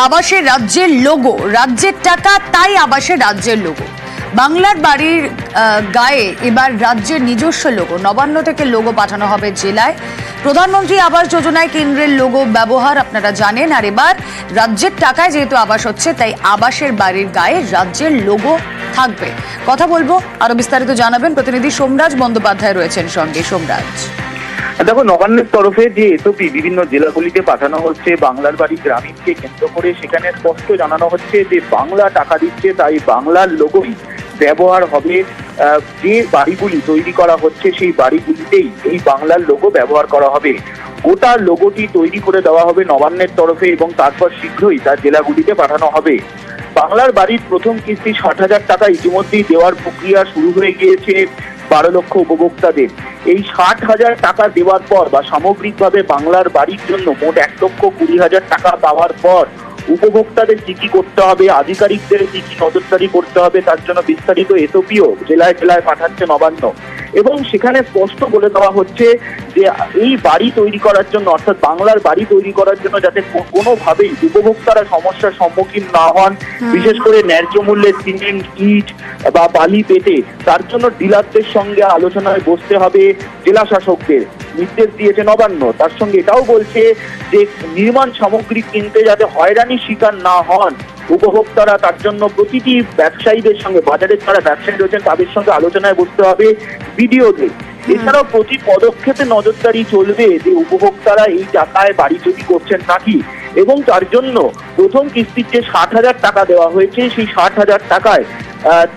আবাসের রাজ্যের লোগো, রাজ্যের টাকা তাই আবাসের রাজ্যের লোগো। বাংলার বাড়ির গায়ে এবার রাজ্যের নিজস্ব লোগো। নবান্ন থেকে লোগো পাঠানো হবে জেলায়। প্রধানমন্ত্রী আবাস যোজনায় কেন্দ্রের লোগো ব্যবহার আপনারা জানেন। আর এবার রাজ্যের টাকায় যেহেতু আবাস হচ্ছে, তাই আবাসের বাড়ির গায়ে রাজ্যের লোগো থাকবে। কথা বলবো, আরো বিস্তারিত জানাবেন প্রতিনিধি সোমরাজ বন্দ্যোপাধ্যায় রয়েছেন সঙ্গে। সোমরাজ, দেখো, নবান্নের তরফে যে এসওপি বিভিন্ন জেলাগুলিতে পাঠানো হচ্ছে বাংলার বাড়ি গ্রামীণকে কেন্দ্র করে, সেখানে স্পষ্ট জানানো হচ্ছে যে বাংলা টাকা দিচ্ছে, তাই বাংলার লোগোই ব্যবহার হবে। যে বাড়িগুলি তৈরি করা হচ্ছে সেই বাড়িগুলিতেই এই বাংলার লোগো ব্যবহার করা হবে। গোটা লোগোটি তৈরি করে দেওয়া হবে নবান্নের তরফে এবং তারপর শীঘ্রই তা জেলাগুলিতে পাঠানো হবে। বাংলার বাড়ির প্রথম কিস্তি 60,000 টাকা ইতিমধ্যেই দেওয়ার প্রক্রিয়া শুরু হয়ে গিয়েছে 12 লক্ষ উপভোক্তাদের। এই 60,000 টাকা দেওয়ার পর বা সামগ্রিকভাবে বাংলার বাড়ির জন্য মোট 1,20,000 টাকা পাওয়ার পর উপভোক্তাদের কি কি করতে হবে, আধিকারিকদের কি কি নজরদারি করতে হবে, তার জন্য বিস্তারিত এসওপিও জেলায় জেলায় পাঠাচ্ছে নবান্ন। এবং সেখানে স্পষ্ট বলে দেওয়া হচ্ছে যে এই বাড়ি তৈরি করার জন্য, অর্থাৎ বাংলার বাড়ি তৈরি করার জন্য যাতে কোনোভাবেই উপভোক্তারা সমস্যার সম্মুখীন না হন, বিশেষ করে ন্যায্য মূল্যে সিমেন্ট, ইট বা বালি পেতে, তার জন্য ডিলারদের সঙ্গে আলোচনায় বসতে হবে জেলা শাসকদের, নির্দেশ দিয়েছে নবান্ন। তার সঙ্গে এটাও বলছে যে নির্মাণ সামগ্রী কিনতে যাতে হয়রানির শিকার না হন উপভোক্তারা, তার জন্য প্রতিটি ব্যবসায়ীদের সঙ্গে, বাজারের যারা ব্যবসায়ী রয়েছেন তাদের সঙ্গে আলোচনায় বসতে হবে বিডিওদের। এছাড়াও প্রতি পদক্ষেপে নজরদারি চলবে যে উপভোক্তারা এই টাকায় বাড়ি তৈরি করছেন নাকি, এবং তার জন্য প্রথম কিস্তির যে 60,000 টাকা দেওয়া হয়েছে সেই 60,000 টাকায়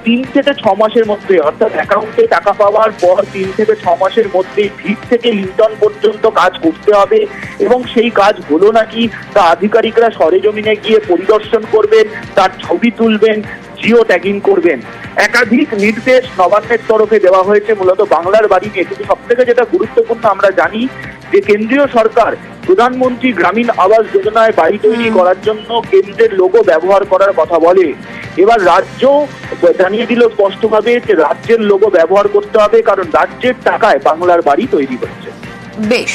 3 থেকে 6 মাসের মধ্যে, অর্থাৎ অ্যাকাউন্টে টাকা পাওয়ার পর 3 থেকে 6 মাসের মধ্যে ভিত থেকে লিন্টন পর্যন্ত কাজ করতে হবে। এবং সেই কাজ হলো নাকি তা আধিকারিকরা সরেজমিনে গিয়ে পরিদর্শন করবেন, তার ছবি তুলবেন, জিও ট্যাগিং করবেন। একাধিক নির্দেশ নবান্নের তরফে দেওয়া হয়েছে মূলত বাংলার বাড়ি নিয়ে। কিন্তু সব থেকে যেটা গুরুত্বপূর্ণ আমরা জানি যে কেন্দ্রীয় সরকার প্রধানমন্ত্রী গ্রামীণ আবাস যোজনায় বাড়ি তৈরি করার জন্য কেন্দ্রের লোগো ব্যবহার করার কথা বলে। এবার রাজ্য জানিয়ে দিল স্পষ্টভাবে যে রাজ্যের লোগো ব্যবহার করতে হবে, কারণ রাজ্যের টাকায় বাংলার বাড়ি তৈরি হচ্ছে। বেশ।